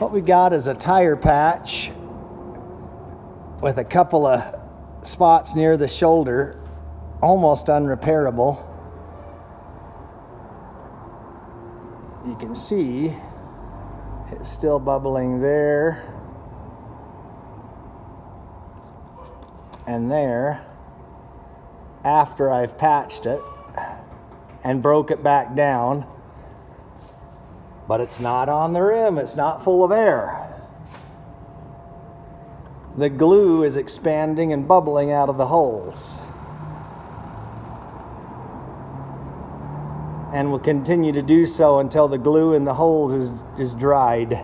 What we got is a tire patch with a couple of spots near the shoulder, almost unrepairable. You can see it's still bubbling there and there after I've patched it and broke it back down. But it's not on the rim, it's not full of air. The glue is expanding and bubbling out of the holes. And will continue to do so until the glue in the holes is dried.